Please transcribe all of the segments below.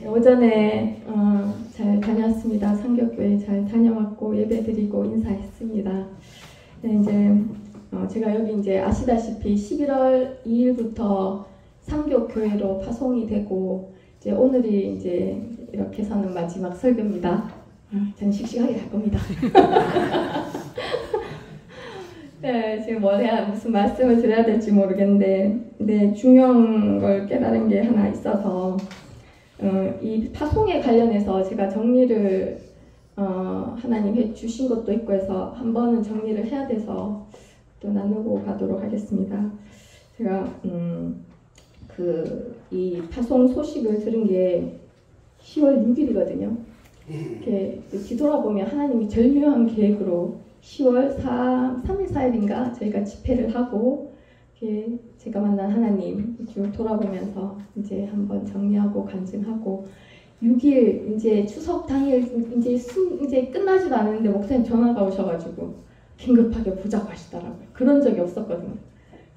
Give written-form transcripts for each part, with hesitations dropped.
오전에 잘 다녔습니다. 상교교회 잘 다녀왔고 예배드리고 인사했습니다. 네, 이제 제가 여기 이제 아시다시피 11월 2일부터 상교교회로 파송이 되고 이제 오늘이 이제 이렇게 해서는 마지막 설교입니다. 저는 씩씩하게 갈 겁니다. 네, 지금 무슨 말씀을 드려야 될지 모르겠는데, 네, 중요한 걸 깨달은 게 하나 있어서, 이 파송에 관련해서 제가 정리를, 하나님 해주신 것도 있고 해서 한 번은 정리를 해야 돼서 또 나누고 가도록 하겠습니다. 제가, 이 파송 소식을 들은 게 10월 6일이거든요. 이렇게 뒤돌아보면 하나님이 절묘한 계획으로 10월 3일, 4일인가 저희가 집회를 하고 제가 만난 하나님 쭉 돌아보면서 이제 한번 정리하고 간증하고 6일 이제 추석 당일 이제 끝나지도 않았는데 목사님 전화가 오셔가지고 긴급하게 보자고 하시더라고요. 그런 적이 없었거든요.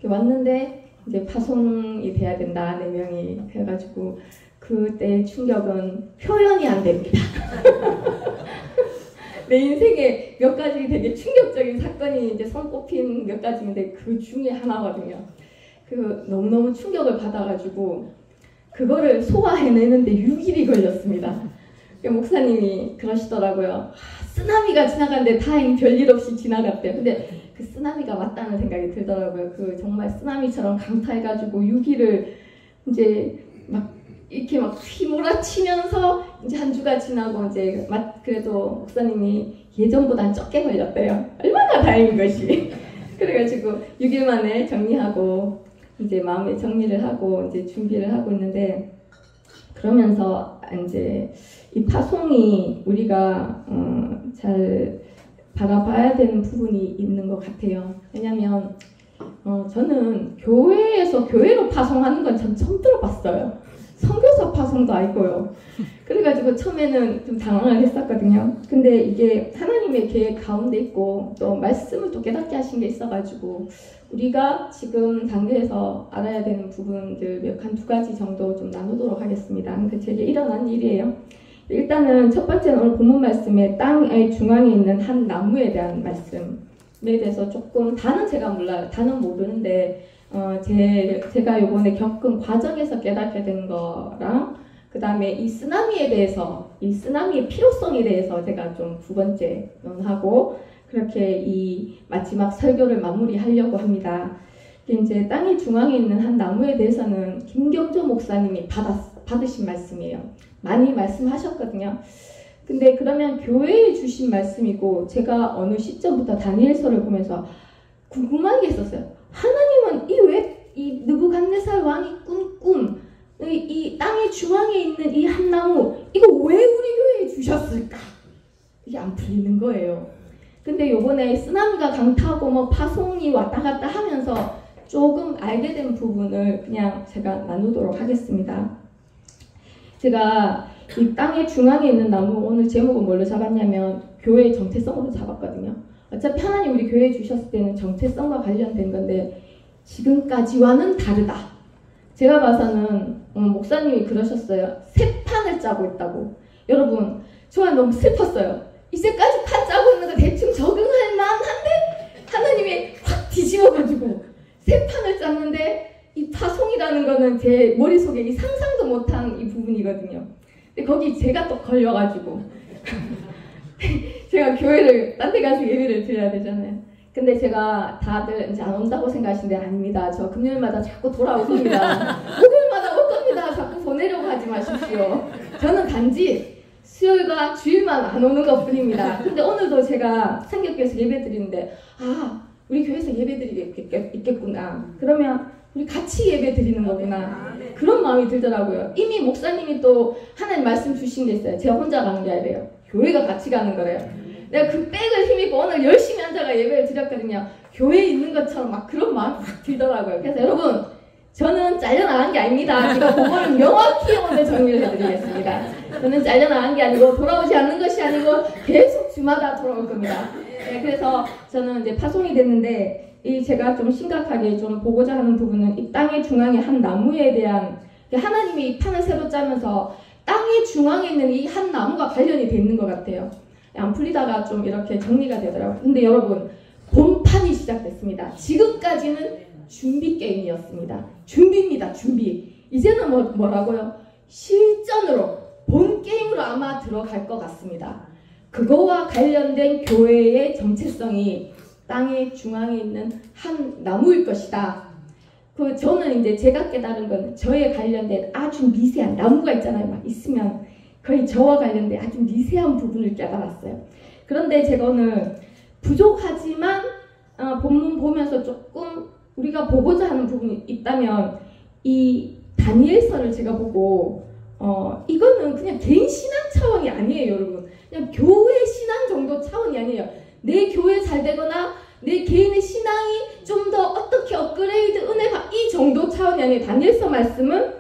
왔는데 이제 파송이 돼야 된다 4명이 해가지고 그때 충격은 표현이 안 됩니다. 내 인생에 몇 가지 되게 충격적인 사건이 이제 손꼽힌 몇 가지인데 그 중에 하나거든요. 너무너무 충격을 받아가지고 그거를 소화해내는데 6일이 걸렸습니다. 목사님이 그러시더라고요. 쓰나미가 지나갔는데 다행히 별일 없이 지나갔대요. 근데 그 쓰나미가 맞다는 생각이 들더라고요. 정말 쓰나미처럼 강타해가지고 6일을 이제 이렇게 휘몰아치면서 이제 한 주가 지나고 이제 그래도 목사님이 예전보단 적게 걸렸대요. 얼마나 다행인 것이. 그래가지고 6일 만에 정리하고 이제 마음의 정리를 하고 이제 준비를 하고 있는데 그러면서 이제 이 파송이 우리가 잘 바라봐야 되는 부분이 있는 것 같아요. 왜냐면 저는 교회에서 교회로 파송하는 건 전 처음 들어봤어요. 선교사 파송도 아니고요. 그래가지고 처음에는 좀 당황을 했었거든요. 근데 이게 하나님의 계획 가운데 있고 또 말씀을 또 깨닫게 하신 게 있어가지고 우리가 지금 단계에서 알아야 되는 부분들 한 2가지 정도 좀 나누도록 하겠습니다. 그러니까 제게 일어난 일이에요. 일단은 첫 번째는 오늘 본문 말씀에 땅의 중앙에 있는 한 나무에 대한 말씀에 대해서 조금 다는 제가 몰라요. 다는 모르는데 제가 요번에 겪은 과정에서 깨닫게 된 거랑 그 다음에 이 쓰나미에 대해서 이 쓰나미의 필요성에 대해서 제가 좀 2번째 논하고 그렇게 이 마지막 설교를 마무리하려고 합니다. 이제 땅의 중앙에 있는 한 나무에 대해서는 김경조 목사님이 받으신 말씀이에요. 많이 말씀하셨거든요. 근데 그러면 교회에 주신 말씀이고 제가 어느 시점부터 다니엘서를 보면서 궁금한 게 있었어요. 하나님은 이 느부갓네살 왕이 꾼 꿈, 이 땅의 중앙에 있는 이 한 나무, 이거 왜 우리 교회에 주셨을까? 이게 안 풀리는 거예요. 근데 요번에 쓰나미가 강타하고 파송이 왔다 갔다 하면서 조금 알게 된 부분을 그냥 제가 나누도록 하겠습니다. 제가 이 땅의 중앙에 있는 나무, 오늘 제목은 뭘로 잡았냐면 교회의 정체성으로 잡았거든요. 어차피 하나님 우리 교회에 주셨을 때는 정체성과 관련된 건데 지금까지와는 다르다. 제가 봐서는 목사님이 그러셨어요. 새 판을 짜고 있다고. 여러분, 저는 너무 슬펐어요. 이제까지 판 짜고 있는 거 대충 적응할 만한데 하나님이 확 뒤집어가지고 새 판을 짰는데 이 파송이라는 거는 제 머릿속에 이 상상도 못한 이 부분이거든요. 근데 거기 제가 또 걸려가지고 제가 교회를 딴 데 가서 예배를 드려야 되잖아요. 근데 제가 다들 이제 안 온다고 생각하시는데 아닙니다. 저 금요일마다 자꾸 돌아올 겁니다. 목요일마다 올 겁니다. 자꾸 보내려고 하지 마십시오. 저는 단지 수요일과 주일만 안 오는 것 뿐입니다. 근데 오늘도 제가 상교교회에서 예배 드리는데 우리 교회에서 예배 드리게 있겠구나. 그러면 우리 같이 예배 드리는 거구나. 그런 마음이 들더라고요. 이미 목사님이 또 하나님 말씀 주신 게 있어요. 제가 혼자 가는 게 아니래요. 교회가 같이 가는 거래요. 내가 그 백을 힘입고 오늘 열심히 앉아가 예배를 드렸거든요. 교회에 있는 것처럼 그런 마음이 확 들더라고요. 그래서 여러분, 저는 잘려나간 게 아닙니다. 제가 그거를 명확히 오늘 정리를 해드리겠습니다. 저는 잘려나간 게 아니고 돌아오지 않는 것이 아니고 계속 주마다 돌아올 겁니다. 네, 그래서 저는 이제 파송이 됐는데 제가 좀 심각하게 좀 보고자 하는 부분은 이 땅의 중앙에 한 나무에 대한 하나님이 이 판을 새로 짜면서 땅의 중앙에 있는 이 한 나무가 관련이 돼 있는 것 같아요. 안 풀리다가 좀 이렇게 정리가 되더라고요. 근데 여러분, 본판이 시작됐습니다. 지금까지는 준비 게임이었습니다. 준비입니다. 준비. 이제는 뭐라고요? 실전으로, 본 게임으로 아마 들어갈 것 같습니다. 그거와 관련된 교회의 정체성이 땅의 중앙에 있는 한 나무일 것이다. 저는 이제 제가 깨달은 건 저에 관련된 아주 미세한 나무가 있잖아요. 막 있으면 거의 저와 관련된 아주 미세한 부분을 깨달았어요. 그런데 제가 오늘 부족하지만 본문 보면서 조금 우리가 보고자 하는 부분이 있다면 이 다니엘서를 제가 보고 이거는 그냥 개인 신앙 차원이 아니에요, 여러분. 그냥 교회 신앙 정도 차원이 아니에요. 내 교회 잘 되거나 내 개인의 신앙이 좀 더 어떻게 업그레이드 은혜가 이 정도 차원이 아니에요. 다니엘서 말씀은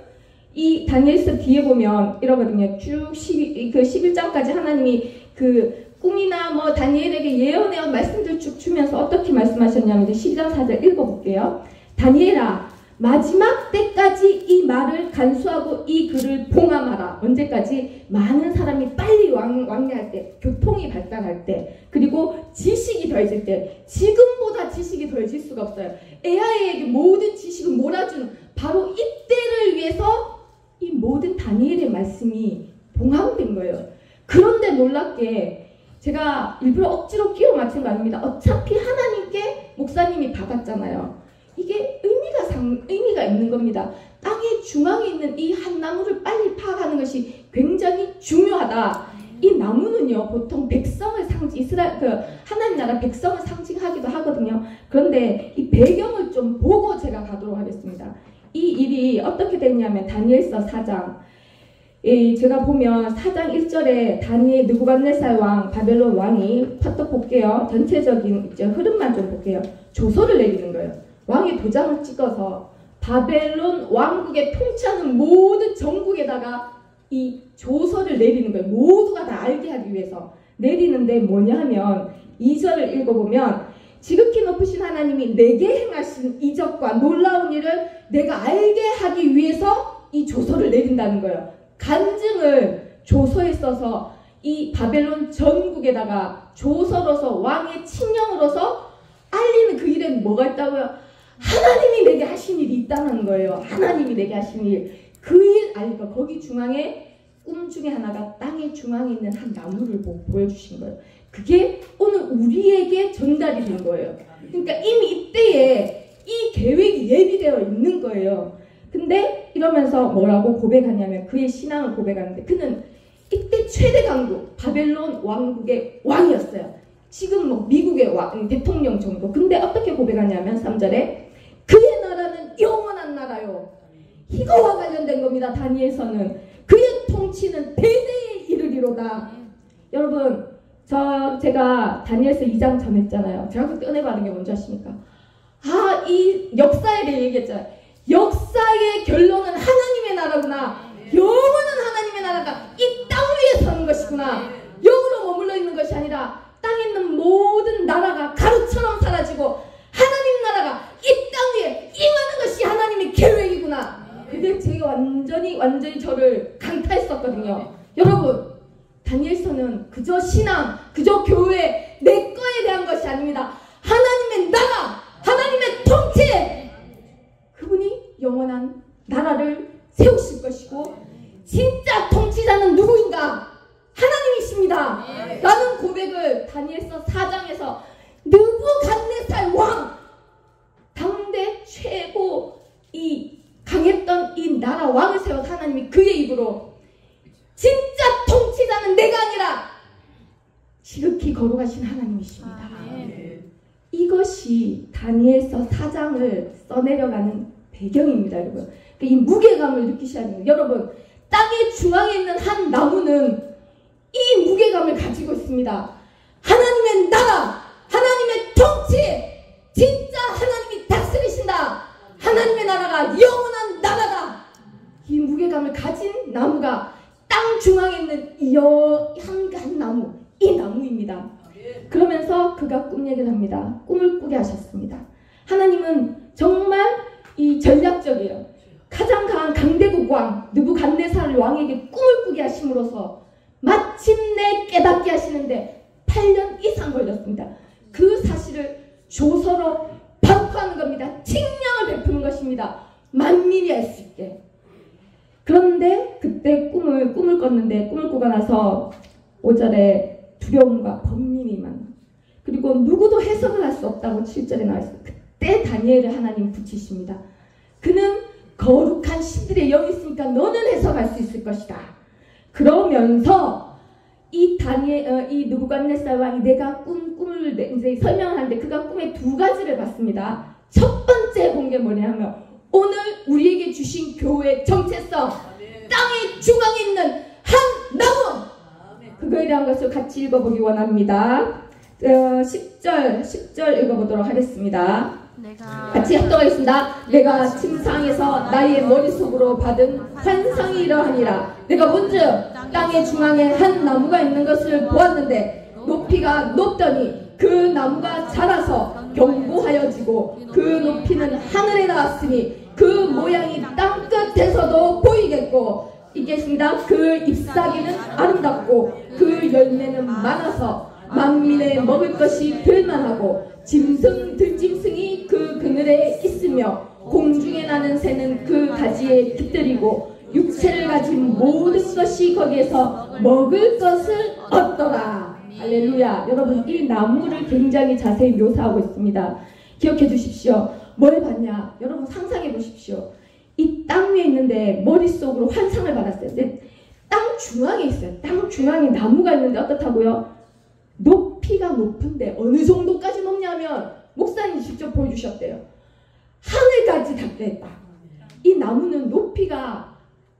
이 다니엘서 뒤에 보면 이러거든요. 쭉 11장까지 하나님이 그 꿈이나 뭐 다니엘에게 예언의 말씀들 쭉 주면서 어떻게 말씀하셨냐면 이제 12장 4절 읽어볼게요. 다니엘아, 마지막 때까지 이 말을 간수하고 이 글을 봉함하라. 언제까지? 많은 사람이 빨리 왕래할 때, 교통이 발달할 때, 그리고 지식이 더해질 때. 지금보다 지식이 더해질 수가 없어요. AI에게 모든 지식을 몰아주는 바로 이때를 위해서 이 모든 다니엘의 말씀이 봉함된 거예요. 그런데 놀랍게 제가 일부러 억지로 끼워 맞춘 거 아닙니다. 어차피 하나님께 목사님이 박았잖아요. 이게 의미가 있는 겁니다. 땅의 중앙에 있는 이 한 나무를 빨리 파악하는 것이 굉장히 중요하다. 이 나무는요, 보통 백성을 하나님 나라 백성을 상징하기도 하거든요. 그런데 이 배경을 좀 보고 제가 가도록 하겠습니다. 이 일이 어떻게 됐냐면 다니엘서 4장. 제가 보면 4장 1절에 다니엘 느부갓네살 왕, 바벨론 왕이 퍼뜩 볼게요. 전체적인 흐름만 좀 볼게요. 조서를 내리는 거예요. 왕이 도장을 찍어서 바벨론 왕국에 통치하는 모든 전국에다가 이 조서를 내리는 거예요. 모두가 다 알게 하기 위해서 내리는데 뭐냐 하면 2절을 읽어보면 지극히 높으신 하나님이 내게 행하신 이적과 놀라운 일을 내가 알게 하기 위해서 이 조서를 내린다는 거예요. 간증을 조서에 써서 이 바벨론 전국에다가 조서로서 왕의 칙령으로서 알리는 그 일에는 뭐가 있다고요? 하나님이 내게 하신 일이 있다는 거예요. 하나님이 내게 하신 일. 그 일 알니까 거기 중앙에 꿈 중에 하나가 땅의 중앙에 있는 한 나무를 보여주신 거예요. 그게 오늘 우리에게 전달이 된 거예요. 그러니까 이미 이때에 이 계획이 예비되어 있는 거예요. 근데 이러면서 뭐라고 고백하냐면 그의 신앙을 고백하는데 그는 이때 최대 강국 바벨론 왕국의 왕이었어요. 지금 뭐 미국의 왕, 대통령 정도. 근데 어떻게 고백하냐면 3절에 그의 나라는 영원한 나라요. 이거와 관련된 겁니다. 다니엘서는 그의 통치는 대대에 이르리로다. 여러분, 제가 다니엘서 2장 전했잖아요. 제가 그때 은혜 받은 게 뭔지 아십니까? 이 역사에 대해 얘기했잖아요. 역사의 결론은 하나님의 나라구나. 영원한 하나님의 나라가 이 땅 위에 서는 것이구나. 영으로 머물러 있는 것이 아니라 땅에 있는 모든 나라가 가루처럼 사라지고 하나님 나라가 이 땅 위에 임하는 것이 하나님의 계획이구나. 그때 제가 완전히 저를 강타했었거든요. 여러분, 다니엘서는 그저 신앙, 그저 교회, 내 거에 대한 것이 아닙니다. 하나님의 나라, 하나님의 통치, 그분이 영원한 나라를 세우실 것이고 진짜 통치자는 누구인가? 하나님이십니다. 라는 고백을 다니엘서 4장에서 느부갓네살 왕, 당대 최고 강했던 이 나라 왕을 세운 하나님이 그의 입으로 진짜 통치자는 내가 아니라 지극히 거룩하신 하나님이십니다. 이것이 다니엘서 4장을 써내려가는 배경입니다, 여러분. 이 무게감을 느끼셔야 됩니다. 여러분, 땅의 중앙에 있는 한 나무는 이 무게감을 가지고 있습니다. 하나님의 나라, 하나님의 통치, 진짜 하나님이 다스리신다. 하나님의 나라가 영원한 나라다. 이 무게감을 가진 나무가 땅 중앙에 있는 이 한 나무, 이 나무입니다. 그러면서 그가 꿈 얘기를 합니다. 꿈을 꾸게 하셨습니다. 하나님은 정말 이 전략적이에요. 가장 강한 강대국 왕 느부갓네살 왕에게 꿈을 이루게 하심으로써 마침내 깨닫게 하시는데 8년 이상 걸렸습니다. 그 사실을 조서로 반포하는 겁니다. 칙령을 베푸는 것입니다. 만민이 알 수 있게. 그런데 그때 꿈을 꿨는데 꿈을 꾸고 나서 5절에 두려움과 번민이 만 그리고 누구도 해석을 할 수 없다고 7절에 나와 있습니다. 그때 다니엘을 하나님 붙이십니다. 그는 거룩한 신들의 영이 있으니까 너는 해석할 수 있을 것이다. 그러면서 이 느부갓네살 왕이 내가 꿈을 이제 설명을 하는데 그가 꿈에 두 가지를 봤습니다. 첫 번째 본 게 뭐냐면 오늘 우리에게 주신 교회의 정체성, 땅의 중앙에 있는 한 나무, 그거에 대한 것을 같이 읽어보기 원합니다. 10절 읽어보도록 하겠습니다. 같이 합독하겠습니다. 내가 침상에서 나의 머릿속으로 받은 환상이 이러하니라. 내가 먼저 땅의 중앙에 한 나무가 있는 것을 보았는데 높이가 높더니 그 나무가 자라서 견고하여지고 그 높이는 하늘에 닿았으니 그 모양이 땅 끝에서도 보이겠고 있겠습니다. 그 잎사귀는 아름답고 그 열매는 많아서 만민의 먹을 것이 될만하고 짐승 들짐승이 그 그늘에 있으며 공중에 나는 새는 그 가지에 깃들이고 육체를 가진 모든 것이 거기에서 먹을 것을 얻더라. 할렐루야. 여러분 이 나무를 굉장히 자세히 묘사하고 있습니다. 기억해 주십시오. 뭘 봤냐? 여러분 상상해 보십시오. 이 땅 위에 있는데 머릿속으로 환상을 받았어요. 근데 땅 중앙에 있어요. 땅 중앙에 나무가 있는데 어떻다고요? 높이가 높은데 어느 정도까지 높냐면 목사님이 직접 보여주셨대요. 하늘까지 닿겠다. 이 나무는 높이가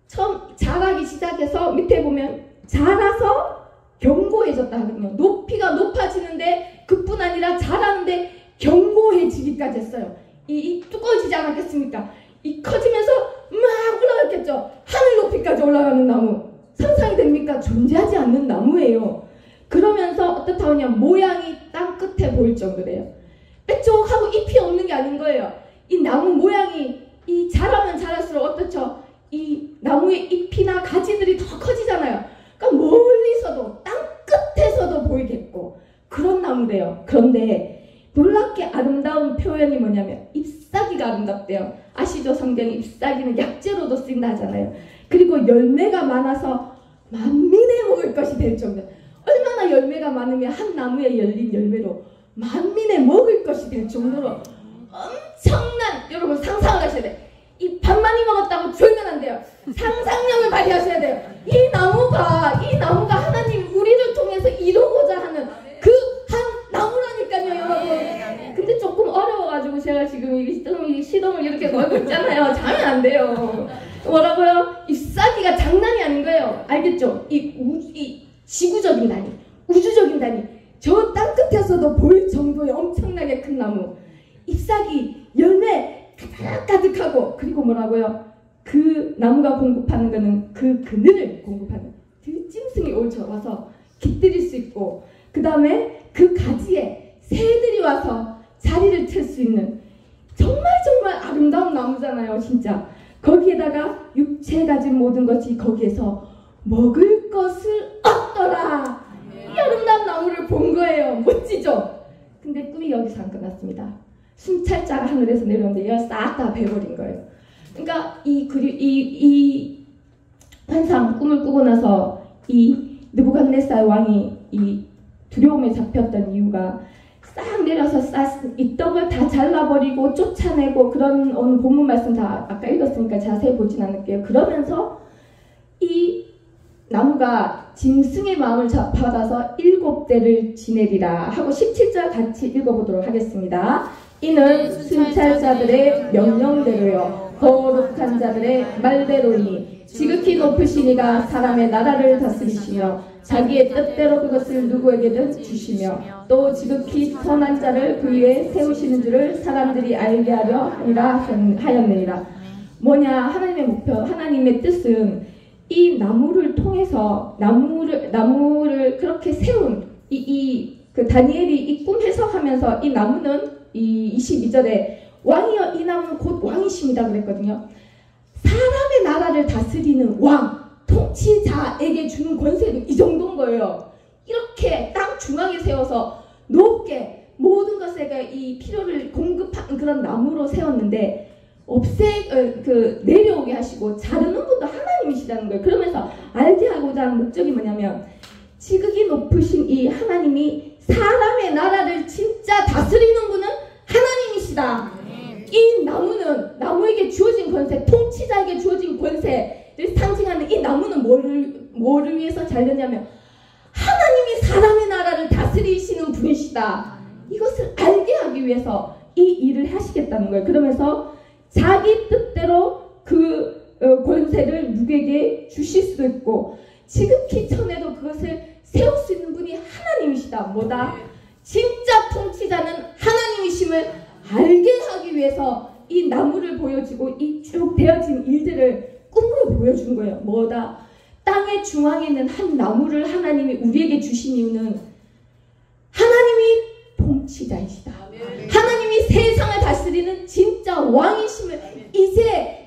처음 자라기 시작해서 밑에 보면 자라서 견고해졌다 하거든요. 높이가 높아지는데 그뿐 아니라 자라는데 견고해지기까지 했어요. 이 두꺼워지지 않았겠습니까? 이 커지면서 막 올라갔겠죠. 하늘 높이까지 올라가는 나무. 상상이 됩니까? 존재하지 않는 나무예요. 그러면서 어떻다 하냐 모양이 땅 끝에 보일 정도래요. 빼쪽하고 잎이 없는 게 아닌 거예요. 이 나무 모양이 이 자라면 자랄수록 어떻죠? 이 나무의 잎이나 가지들이 더 커지잖아요. 그러니까 멀리서도 땅 끝에서도 보이겠고 그런 나무래요. 그런데 놀랍게 아름다운 표현이 뭐냐면 잎사귀가 아름답대요. 아시죠? 성경에 잎사귀는 약재로도 쓰인다 하잖아요. 그리고 열매가 많아서 만민의 먹을 것이 될 정도. 얼마나 열매가 많으면 한 나무에 열린 열매로 만민의 먹을 것이 될 정도로 엄청난, 여러분 상상을 하셔야 돼요. 이 밥 많이 먹었다고 졸면 안 돼요. 상상력을 발휘하셔야 돼요. 이 나무가 하나님 우리를 통해서 이루고자 하는 그 한 나무라니까요, 여러분. 근데 조금 어려워가지고 제가 지금 이 시동을 이렇게 걸고 있잖아요. 자면 안 돼요. 뭐라고요? 이 잎사귀가 장난이 아닌 거예요. 알겠죠? 이 지구적인 단위, 우주적인 단위, 저 땅 끝에서도 보일 정도의 엄청나게 큰 나무, 잎사귀, 열매 가득가득하고, 그리고 뭐라고요? 그 나무가 공급하는 거는 그 그늘을 공급하는 들짐승이 와서 깃들일 수 있고, 그 다음에 그 가지에 새들이 와서 자리를 칠 수 있는 정말 아름다운 나무잖아요. 진짜 거기에다가 육체 가진 모든 것이 거기에서 먹을 것을 얻더라. 이 아름다운 나무를 본 거예요. 멋지죠? 근데 꿈이 여기서 안 끝났습니다. 순찰자가 하늘에서 내려오는데 얘가 싹 다 베버린 거예요. 그러니까 이 환상 꿈을 꾸고 나서 이 느부갓네살 왕이 이 두려움에 잡혔던 이유가 싹 내려서 이 떡을 다 잘라버리고 쫓아내고 그런 오늘 본문 말씀 다 아까 읽었으니까 자세히 보진 않을게요. 그러면서 이 나무가 짐승의 마음을 받아서 7대를 지내리라 하고 17절 같이 읽어보도록 하겠습니다. 이는 순찰자들의 명령대로요 거룩한 자들의 말대로니 지극히 높으신 이가 사람의 나라를 다스리시며 자기의 뜻대로 그것을 누구에게든 주시며 또 지극히 선한 자를 그 위에 세우시는 줄을 사람들이 알게 하려 하였느니라. 뭐냐, 하나님의 목표, 하나님의 뜻은 이 나무를 통해서 나무를 그렇게 세운 그 다니엘이 이 꿈 해석하면서 이 나무는 이 22절에 왕이여 이 나무는 곧 왕이십니다 그랬거든요. 사람의 나라를 다스리는 왕, 통치자에게 주는 권세도 이 정도인 거예요. 이렇게 땅 중앙에 세워서 높게 모든 것에 이 필요를 공급하는 그런 나무로 세웠는데 내려오게 하시고 자르는 분도 하나님이시라는 거예요. 그러면서 알게 하고자 하는 목적이 뭐냐면 지극히 높으신 이 하나님이 사람의 나라를 진짜 다스리는 분은 하나님이시다. 이 나무는 나무에게 주어진 권세, 통치자에게 주어진 권세를 상징하는 이 나무는 뭐를 위해서 잘렸냐면 하나님이 사람의 나라를 다스리시는 분이시다. 이것을 알게 하기 위해서 이 일을 하시겠다는 거예요. 그러면서 자기 뜻대로 그 권세를 누구에게 주실 수도 있고 지극히 천에도 그것을 세울 수 있는 분이 하나님이시다. 뭐다? 진짜 통치자는 하나님이심을 알게 하기 위해서 이 나무를 보여주고 이 쭉 되어진 일들을 꿈으로 보여준 거예요. 뭐다? 땅의 중앙에 있는 한 나무를 하나님이 우리에게 주신 이유는 하나님이 통치자이시다. 하나님이 세상을 다스리는 진짜 왕이심을 이제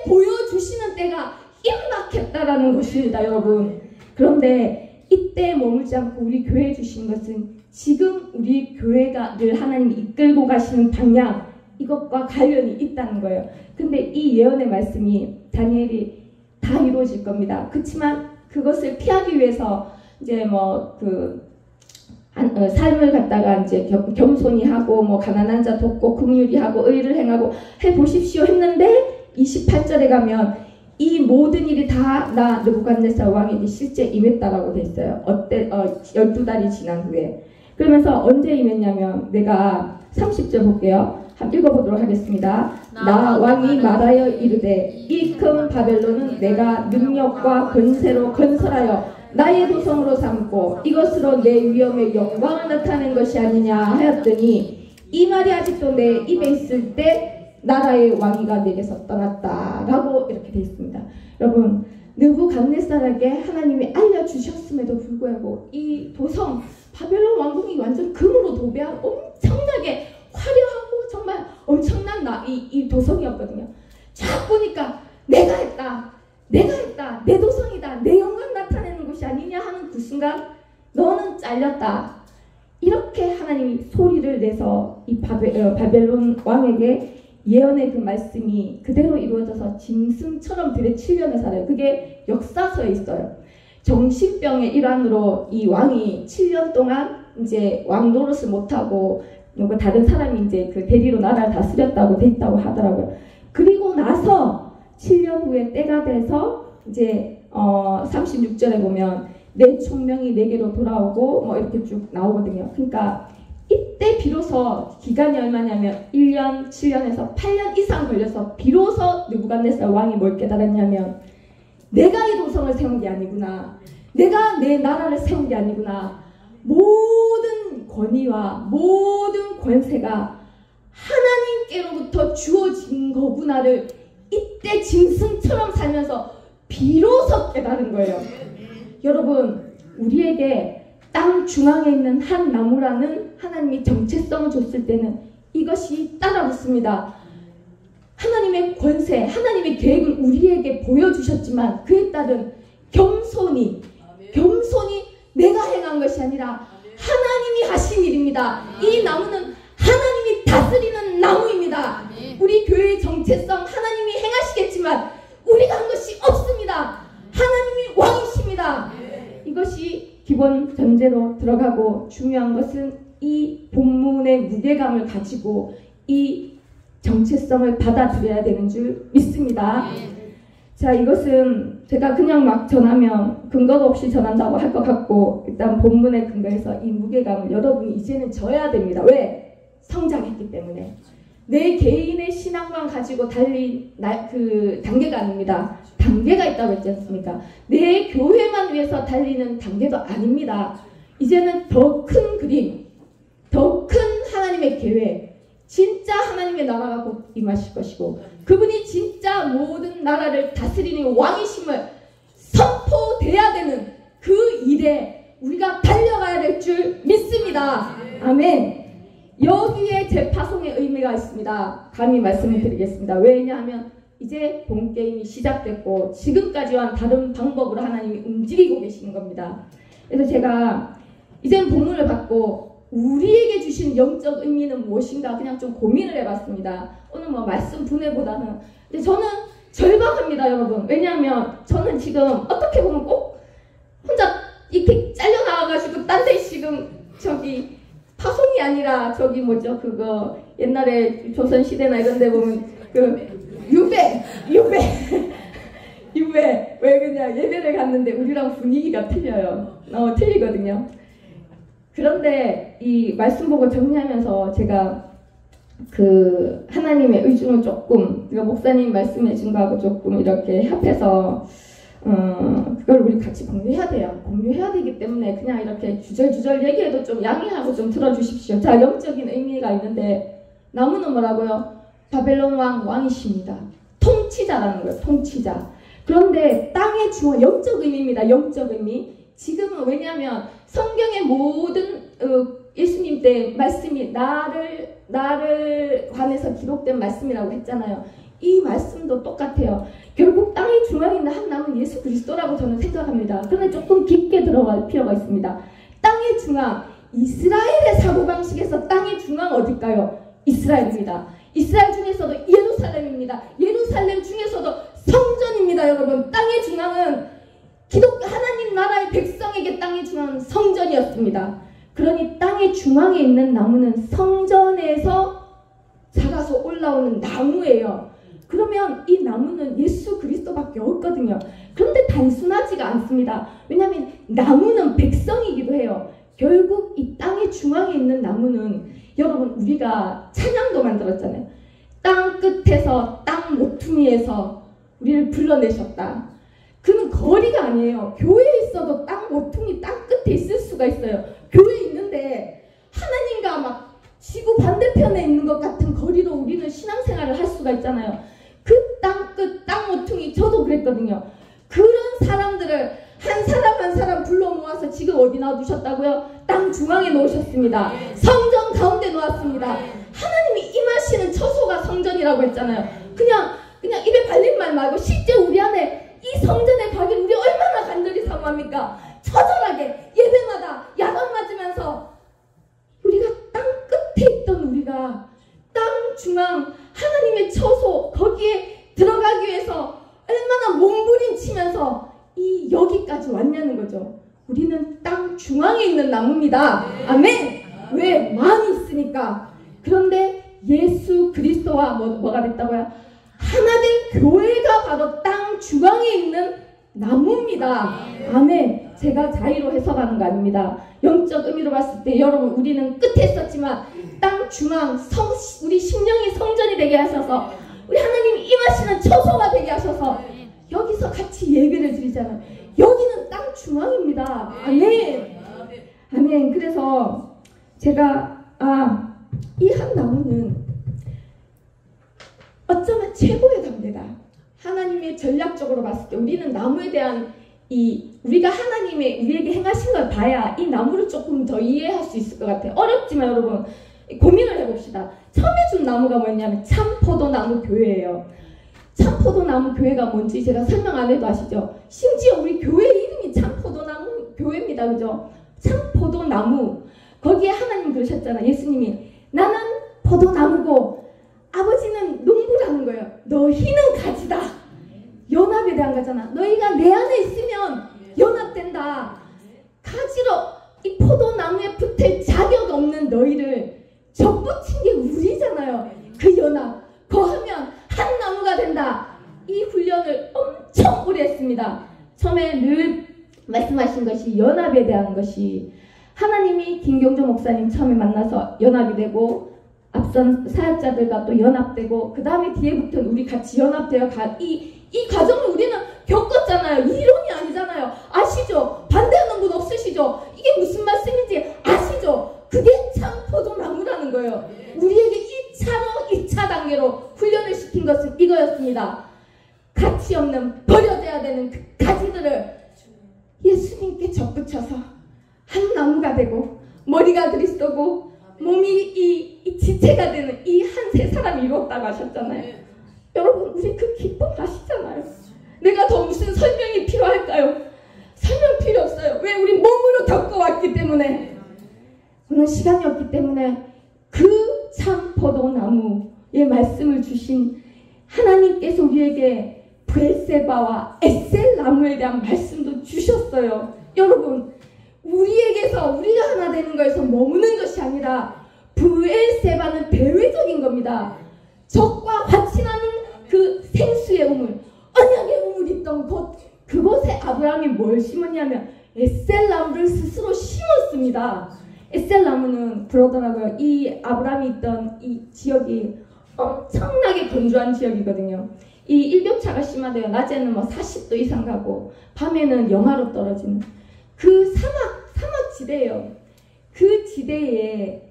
보여주시는 때가 임박했다라는 것입니다, 여러분. 그런데 이때 머물지 않고 우리 교회에 주신 것은 지금 우리 교회가를 하나님이 이끌고 가시는 방향, 이것과 관련이 있다는 거예요. 근데 이 예언의 말씀이 다니엘이 다 이루어질 겁니다. 그렇지만 그것을 피하기 위해서 이제 삶을 갖다가 이제 겸손히 하고 가난한 자 돕고 긍휼히 하고 의를 행하고 해 보십시오 했는데 28절에 가면 이 모든 일이 다 나 느부갓네살 왕에게 실제 임했다라고 돼 있어요. 12달이 지난 후에. 그러면서 언제 임했냐면 내가 30절 볼게요. 한번 읽어보도록 하겠습니다. 나 왕이 말하여 이르되 이 큰 바벨론은 내가 능력과 권세로 건설하여 나의 도성으로 삼고 이것으로 내 위엄의 영광을 나타낸 것이 아니냐 하였더니 이 말이 아직도 내 입에 있을 때 나라의 왕위가 내게서 떠났다 라고 이렇게 되어 있습니다. 여러분, 느부갓네살에게 하나님이 알려주셨음에도 불구하고 이 도성 바벨론 왕궁이 완전 금으로 도배한 엄청나게 화려하고 정말 엄청난 이 도성이었거든요. 쫙 보니까 내가 했다, 내 도성이다, 내 영광 나타내는 것이 아니냐 하는 그 순간 너는 잘렸다. 이렇게 하나님이 소리를 내서 이 바벨론 왕에게 예언의 그 말씀이 그대로 이루어져서 짐승처럼 들에 7년을 살아요. 그게 역사서에 있어요. 정신병의 일환으로 이 왕이 7년 동안 이제 왕 노릇을 못하고 다른 사람이 이제 그 대리로 나라를 다스렸다고 돼 있다고 하더라고요. 그리고 나서 7년 후에 때가 돼서 이제 36절에 보면 내 총명이 내게로 돌아오고 이렇게 쭉 나오거든요. 그러니까 이때 비로소 기간이 얼마냐면 1년, 7년에서 8년 이상 걸려서 비로소 느부갓네살 왕이 뭘 깨달았냐면 내가 이 도성을 세운 게 아니구나. 내가 내 나라를 세운 게 아니구나. 모든 권위와 모든 권세가 하나님께로부터 주어진 거구나를 이때 짐승처럼 살면서 비로소 깨달은 거예요. 여러분, 우리에게 땅 중앙에 있는 한 나무라는 하나님이 정체성을 줬을 때는 이것이 따라붙습니다. 하나님의 권세, 하나님의 계획을 우리에게 보여주셨지만 그에 따른 겸손히 내가 행한 것이 아니라 하나님이 하신 일입니다. 이 나무는 하나님이 다스리는 나무입니다. 우리 교회의 정체성 하나님이 행하시겠지만 우리가 한 것이 없습니다. 하나님이 왕이십니다. 이것이 기본 전제로 들어가고 중요한 것은 이 본문의 무게감을 가지고 이 정체성을 받아들여야 되는 줄 믿습니다. 자, 이것은 제가 그냥 막 전하면 근거도 없이 전한다고 할 것 같고 일단 본문에 근거해서 이 무게감을 여러분이 이제는 져야 됩니다. 왜? 성장했기 때문에. 내 개인의 신앙만 가지고 달린 그 단계가 아닙니다. 단계가 있다고 했지 않습니까? 내 교회만 위해서 달리는 단계도 아닙니다. 이제는 더 큰 그림, 더 큰 하나님의 계획, 진짜 하나님의 나라가 곧 임하실 것이고 그분이 진짜 모든 나라를 다스리는 왕이심을 선포돼야 되는 그 일에 우리가 달려가야 될 줄 믿습니다. 아멘. 여기에 재파송의 의미가 있습니다. 감히 말씀을 드리겠습니다. 왜냐하면 이제 본 게임이 시작됐고 지금까지와는 다른 방법으로 하나님이 움직이고 계시는 겁니다. 그래서 제가 이젠 본문을 받고 우리에게 주신 영적 의미는 무엇인가 그냥 좀 고민을 해봤습니다. 오늘 뭐 말씀 분해보다는. 근데 저는 절박합니다, 여러분. 왜냐하면 저는 지금 어떻게 보면 꼭 혼자 이렇게 잘려나와가지고 딴 데 지금 저기 파송이 아니라 저기 뭐죠, 그거 옛날에 조선시대나 이런 데 보면 그 유배 왜 그냥 예배를 갔는데 우리랑 분위기가 틀려요. 틀리거든요. 그런데 이 말씀 보고 정리하면서 제가 그 하나님의 의중을 조금 목사님 말씀해 준 거하고 조금 이렇게 합해서 그걸 우리 같이 공유해야 돼요. 공유해야 되기 때문에 그냥 이렇게 주절주절 얘기해도 좀 양해하고 좀 들어주십시오. 자, 영적인 의미가 있는데 나무는 뭐라고요? 바벨론 왕이십니다. 통치자라는 거예요. 통치자. 그런데 땅의 중앙, 영적 의미입니다. 영적 의미. 지금은 왜냐하면 성경의 모든 예수님 때 말씀이 나를 관해서 기록된 말씀이라고 했잖아요. 이 말씀도 똑같아요. 결국 땅의 중앙에 있는 한 나무는 예수 그리스도라고 저는 생각합니다. 그런데 조금 깊게 들어갈 필요가 있습니다. 땅의 중앙, 이스라엘의 사고방식에서 땅의 중앙 어딜까요? 이스라엘입니다. 이스라엘 중에서도 예루살렘입니다. 예루살렘 중에서도 성전입니다. 여러분, 땅의 중앙은 하나님 나라의 백성에게 땅의 중앙은 성전이었습니다. 그러니 땅의 중앙에 있는 나무는 성전에서 자라서 올라오는 나무예요. 그러면 이 나무는 예수 그리스도밖에 없거든요. 그런데 단순하지가 않습니다. 왜냐하면 나무는 백성이기도 해요. 결국 이 땅의 중앙에 있는 나무는 여러분, 우리가 찬양도 만들었잖아요. 땅 끝에서 땅 모퉁이에서 우리를 불러내셨다. 그는 거리가 아니에요. 교회에 있어도 땅 모퉁이 땅 끝에 있을 수가 있어요. 교회에 있는데 하나님과 막 지구 반대편에 있는 것 같은 거리로 우리는 신앙생활을 할 수가 있잖아요. 그 땅 끝, 땅 모퉁이, 저도 그랬거든요. 그런 사람들을 한 사람 한 사람 불러 모아서 지금 어디 놔두셨다고요? 땅 중앙에 놓으셨습니다. 성전 가운데 놓았습니다. 하나님이 임하시는 처소가 성전이라고 했잖아요. 그냥 입에 발린 말 말고 실제 우리 안에 이 성전에 가길 우리 얼마나 간절히 사모합니까? 처절하게 예배마다 야단 맞으면서 우리가 땅 끝에 있던 우리가 땅 중앙 하나님의 처소 거기에 들어가기 위해서 얼마나 몸부림치면서 이 여기까지 왔냐는 거죠. 우리는 땅 중앙에 있는 나무입니다. 아멘. 왜? 마음이 있으니까. 그런데 예수 그리스도와 뭐가 됐다고요? 하나 된 교회가 바로 땅 중앙에 있는 나무입니다. 아멘. 제가 자의로 해석하는 거 아닙니다. 영적 의미로 봤을 때 여러분, 우리는 끝에 있었지만 땅 중앙 우리 심령이 성전이 되게 하셔서 우리 하나님이 임하시는 처소가 되게 하셔서 여기서 같이 예배를 드리잖아요. 여기는 땅 중앙입니다. 아멘. 아멘. 그래서 제가 이 한 나무는 어쩌면 최고의 담대다. 하나님의 전략적으로 봤을 때 우리는 나무에 대한 우리가 하나님의 우리에게 행하신 걸 봐야 이 나무를 조금 더 이해할 수 있을 것 같아요. 어렵지만 여러분 고민을 해봅시다. 처음에 준 나무가 뭐냐면 참포도나무 교회예요. 참포도나무 교회가 뭔지 제가 설명 안 해도 아시죠? 심지어 우리 교회 이름이 참포도나무 교회입니다. 그죠? 참포도나무. 거기에 하나님 그러셨잖아요. 예수님이 나는 포도나무고 아버지는 농부라는 거예요. 너희는 가지다. 연합에 대한 거잖아. 너희가 내 안에 있으면 연합된다. 가지로 이 포도나무에 붙을 자격 없는 너희를 접붙인 게 우리잖아요. 그 연합. 거하면 한 나무가 된다. 이 훈련을 엄청 오래 했습니다. 처음에 늘 말씀하신 것이 연합에 대한 것이 하나님이 김경조 목사님 처음에 만나서 연합이 되고 앞선 사역자들과 또 연합되고 그 다음에 뒤에 붙은 우리 같이 연합되어 이 과정을 우리는 겪었잖아요. 이론이 아니잖아요. 아시죠? 반대하는 분 없으시죠? 이게 무슨 말씀인지 아시죠? 그게 참 포도나무라는 거예요. 우리에게 1차로 2차 단계로 훈련을 시킨 것은 이거였습니다. 가치 없는 버려져야 되는 그 가지들을 예수님께 접붙여서 한 나무가 되고 머리가 그리스도고 몸이 이 지체가 되는 이 한 세 사람이 이뤘다고 하셨잖아요. 여러분, 우리 그 기쁨 아시잖아요. 내가 더 무슨 설명이 필요할까요? 설명 필요 없어요. 왜? 우리 몸으로 겪어왔기 때문에. 오늘 시간이 없기 때문에 그 참 포도나무의 말씀을 주신 하나님께서 우리에게 브엘세바와 에셀나무에 대한 말씀도 주셨어요. 여러분, 우리에게서 우리가 하나 되는 거에서 머무는 것이 아니라 브엘세바는 대외적인 겁니다. 적과 같이 나는 그 생수의 우물, 언약의 우물이 있던 그곳에 아브라함이 뭘 심었냐면 에셀나무를 스스로 심었습니다. 에셀나무는 그러더라고요. 이 아브라함이 있던 이 지역이 엄청나게 건조한 지역이거든요. 이 일교차가 심하대요. 낮에는 뭐 40도 이상 가고 밤에는 영하로 떨어지는 그 사막 지대예요. 그 지대에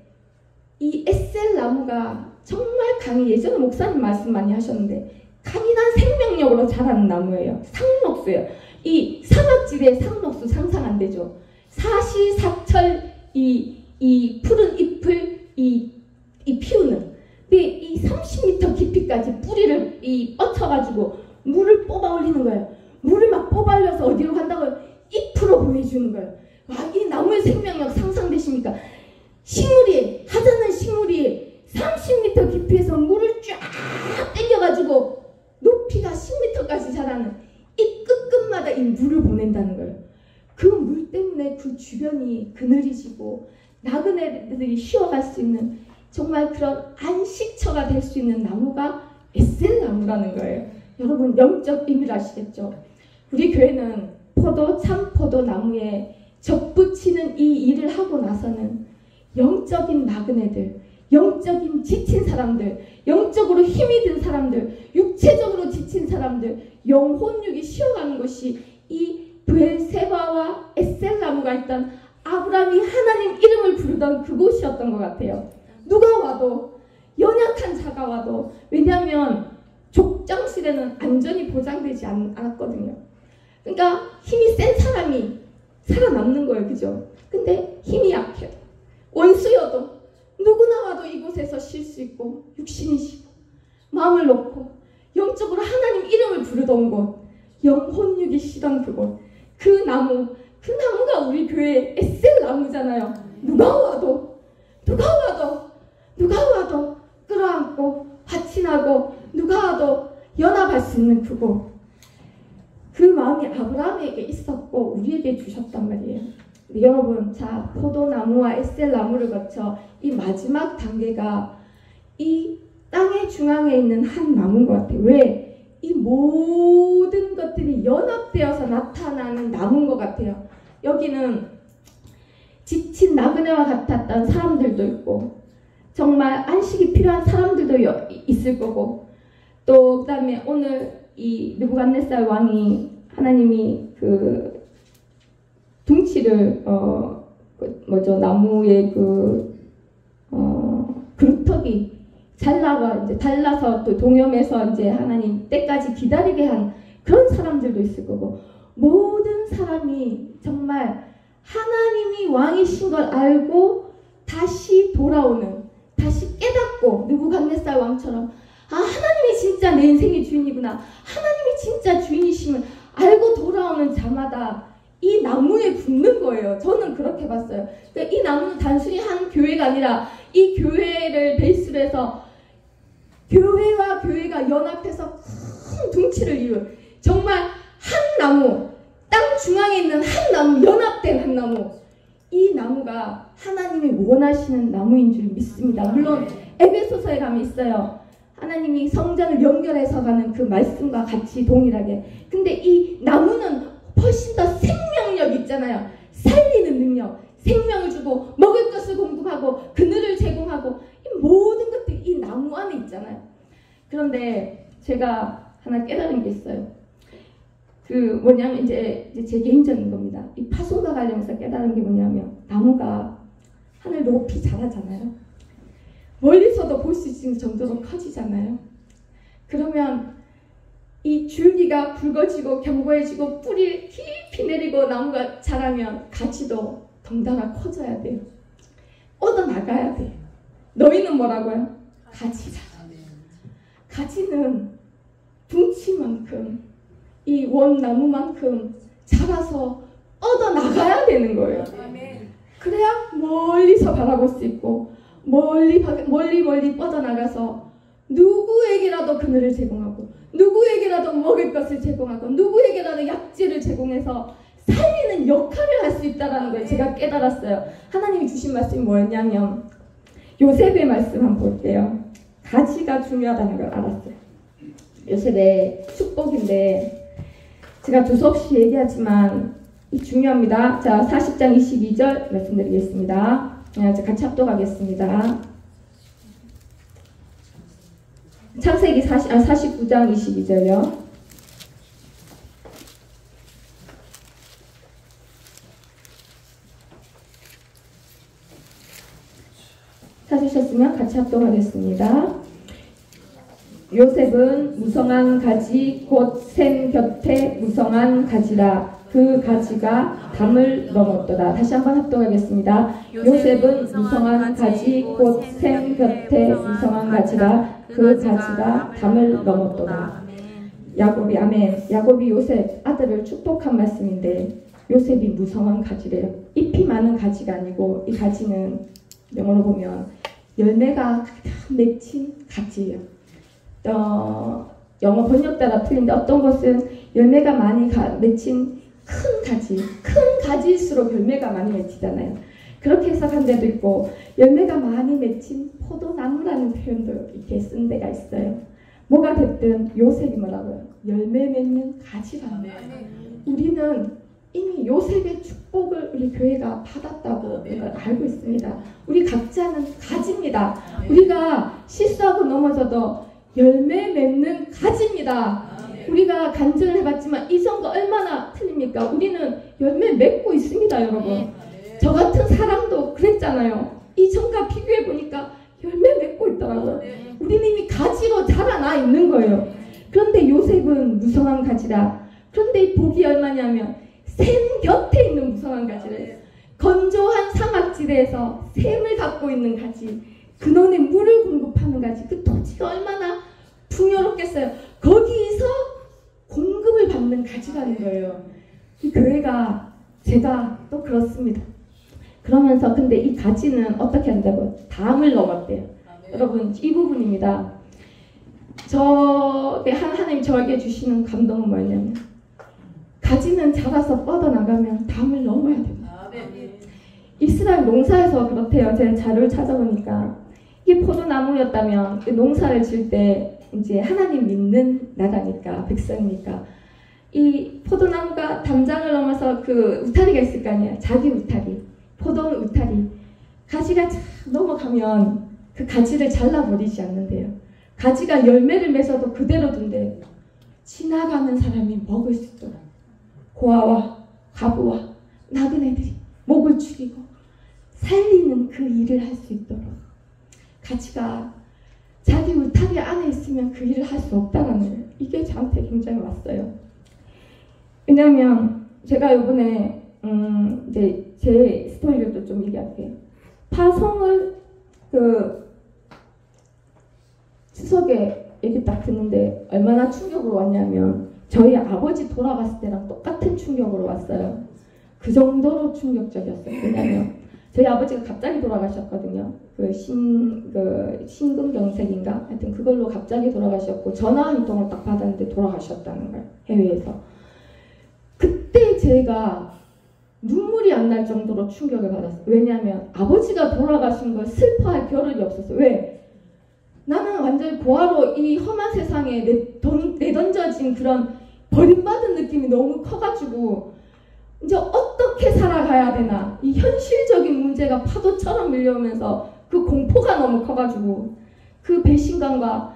이 에셀나무가 정말 예전에 목사님 말씀 많이 하셨는데 강인한 생명력으로 자라는 나무예요. 상록수예요. 이 사막지대의 상록수 상상 안 되죠. 사시사철 이 푸른 잎을 피우는. 근데 이 30m 깊이까지 뿌리를 뻗쳐가지고 물을 뽑아 올리는 거예요. 물을 막 뽑아 올려서 어디로 간다고요? 잎으로 보내주는 거예요. 와, 이 나무의 생명력 상상되십니까? 식물이, 하자는 식물이 30m 깊이에서 물을 쫙 당겨가지고 높이가 10m까지 자라는 잎 끝끝마다 이 물을 보낸다는 거예요. 그 물 때문에 그 주변이 그늘이지고 나그네들이 쉬어갈 수 있는 정말 그런 안식처가 될 수 있는 나무가 에셀나무라는 거예요. 여러분, 영적 의미를 아시겠죠? 우리 교회는 참 포도나무에 접붙이는 이 일을 하고 나서는 영적인 나그네들, 영적인 지친 사람들, 영적으로 힘이 든 사람들, 육체적으로 지친 사람들, 영혼육이 쉬어가는 것이 이 브엘세바와 에셀나무가 있던 아브라함이 하나님 이름을 부르던 그곳이었던 것 같아요. 누가 와도, 연약한 자가 와도, 왜냐하면 족장실에는 안전이 보장되지 않았거든요. 그러니까 힘이 센 사람이 살아남는 거예요. 그죠? 근데 힘이 약해요. 원수여도 누구나 와도 이곳에서 쉴 수 있고 육신이 쉬고 마음을 놓고 영적으로 하나님 이름을 부르던 곳, 영혼육이 쉬던 그곳, 그 나무가 우리 교회의 에셀나무잖아요. 누가 와도 끌어안고 화친하고 누가 와도 연합할 수 있는 그곳. 그 마음이 아브라함에게 있었고 우리에게 주셨단 말이에요. 여러분, 자, 포도나무와 에셀나무를 거쳐 이 마지막 단계가 이 땅의 중앙에 있는 한 나무인 것 같아요. 왜? 이 모든 것들이 연합되어서 나타나는 나무인 것 같아요. 여기는 지친 나그네와 같았던 사람들도 있고 정말 안식이 필요한 사람들도 있을 거고 또 그 다음에 오늘 이 느부갓네살 왕이 하나님이 그 둥치를 나무의 그루터기 달라서 또 동염에서 이제 하나님 때까지 기다리게 한 그런 사람들도 있을 거고 모든 사람이 정말 하나님이 왕이신 걸 알고 다시 돌아오는, 다시 깨닫고 느부갓네살 왕처럼 하나님이 진짜 내 인생의 주인이구나, 하나님이 진짜 주인이심을 알고 돌아오는 자마다 이 나무에 붙는 거예요. 저는 그렇게 봤어요. 그러니까 이 나무는 단순히 한 교회가 아니라 이 교회를 베이스로 해서 교회와 교회가 연합해서 큰 둥치를 이룬 정말 한 나무, 땅 중앙에 있는 한 나무, 연합된 한 나무. 이 나무가 하나님이 원하시는 나무인 줄 믿습니다. 물론 에베소서에 가면 있어요. 하나님이 성전을 연결해서 가는 그 말씀과 같이 동일하게. 근데 이 나무는 훨씬 더 생명력 있잖아요. 살리는 능력, 생명을 주고 먹을 것을 공급하고 그늘을 제공하고 이 모든 것들이 이 나무 안에 있잖아요. 그런데 제가 하나 깨달은 게 있어요. 뭐냐면 이제 제 개인적인 겁니다. 이 파송과 관련해서 깨달은 게 뭐냐면 나무가 하늘 높이 자라잖아요. 멀리서도 볼 수 있을 정도로 커지잖아요. 그러면 이 줄기가 굵어지고 견고해지고 뿌리 깊이 내리고 나무가 자라면 가지도 덩달아 커져야 돼요. 얻어나가야 돼요. 너희는 뭐라고요? 가지자. 가지는 둥치만큼 이 원나무만큼 자라서 뻗어나가야 되는 거예요. 그래야 멀리서 바라볼 수 있고 멀리 뻗어나가서 누구에게라도 그늘을 제공하고 누구에게라도 먹을 것을 제공하고 누구에게라도 약재를 제공해서 살리는 역할을 할 수 있다는 걸 제가 깨달았어요. 하나님이 주신 말씀이 뭐였냐면 요셉의 말씀 한번 볼게요. 가지가 중요하다는 걸 알았어요. 요셉의 축복인데 제가 두서없이 얘기하지만 중요합니다. 자, 40장 22절 말씀드리겠습니다. 같이 합독하겠습니다. 창세기 49장 22절요. 찾으셨으면 같이 합독하겠습니다. 요셉은 무성한 가지 곧 샘 곁에 무성한 가지라. 그 가지가 담을 넘었도다. 다시 한번 합독하겠습니다. 요셉은 무성한 가지 곧 샘 곁에 무성한 가지라. 그 가지가 담을 넘었도다. 야곱이 아멘. 야곱이 요셉 아들을 축복한 말씀인데 요셉이 무성한 가지래요. 잎이 많은 가지가 아니고 이 가지는 영어로 보면 열매가 맺힌 가지예요. 영어 번역 따라 틀린데 어떤 것은 열매가 많이 맺힌 큰 가지일수록 열매가 많이 맺히잖아요. 그렇게 해석한 데도 있고 열매가 많이 맺힌 포도나무라는 표현도 이렇게 쓴 데가 있어요. 뭐가 됐든 요셉이 뭐라고요? 열매 맺는 가지라는 거예요. 우리는 이미 요셉의 축복을 우리 교회가 받았다고 이걸 알고 있습니다. 우리 각자는 가지입니다. 우리가 실수하고 넘어져도 열매 맺는 가지입니다. 우리가 간증을 해봤지만 이전과 얼마나 틀립니까? 우리는 열매 맺고 있습니다, 여러분. 저 같은 사람도 그랬잖아요. 이전과 비교해보니까 열매 맺고 있더라고요. 우리는 이미 가지로 자라나 있는 거예요. 그런데 요셉은 무성한 가지라. 그런데 이 복이 얼마냐면 샘 곁에 있는 무성한 가지를 건조한 사막지대에서 샘을 갖고 있는 가지, 근원에 물을 공급하는 가지, 그 토지가 얼마나 풍요롭겠어요. 거기서 공급을 받는 가지라는 거예요. 이 교회가 제가 또 그렇습니다. 그러면서 근데 이 가지는 어떻게 한다고? 담을 넘었대요. 여러분 이 부분입니다. 하나님 저에게 주시는 감동은 뭐였냐면 가지는 자라서 뻗어나가면 담을 넘어야 됩니다. 이스라엘 농사에서 그렇대요. 제가 자료를 찾아보니까 이게 포도나무였다면 농사를 질 때 이제 하나님 믿는 나라니까 백성이니까 이 포도나무가 담장을 넘어서 그 우타리가 있을 거 아니에요. 자기 우타리, 포도 우타리. 가지가 넘어가면 그 가지를 잘라버리지 않는데요. 가지가 열매를 맺어도 그대로 둔대요. 지나가는 사람이 먹을 수 있도록 고아와 과부와 나그네들이 목을 축이고 살리는 그 일을 할 수 있도록 가지가 자기 울타리 안에 있으면 그 일을 할 수 없다는 거예요. 이게 저한테 굉장히 왔어요. 왜냐하면 제가 이번에 이제 제 스토리를 또 좀 얘기할게요. 파송을 추석에 얘기 딱 듣는데 얼마나 충격으로 왔냐면 저희 아버지 돌아갔을 때랑 똑같은 충격으로 왔어요. 그 정도로 충격적이었어요. 왜냐하면 저희 아버지가 갑자기 돌아가셨거든요. 심근경색인가? 하여튼 그걸로 갑자기 돌아가셨고 전화 한 통을 딱 받았는데 돌아가셨다는 거예요. 해외에서. 그때 제가 눈물이 안 날 정도로 충격을 받았어요. 왜냐하면 아버지가 돌아가신 걸 슬퍼할 겨를이 없었어요. 왜? 나는 완전히 고아로 이 험한 세상에 내던져진 그런 버림받은 느낌이 너무 커가지고 이제 어떻게 살아가야 되나 이 현실적인 문제가 파도처럼 밀려오면서 그 공포가 너무 커가지고 그 배신감과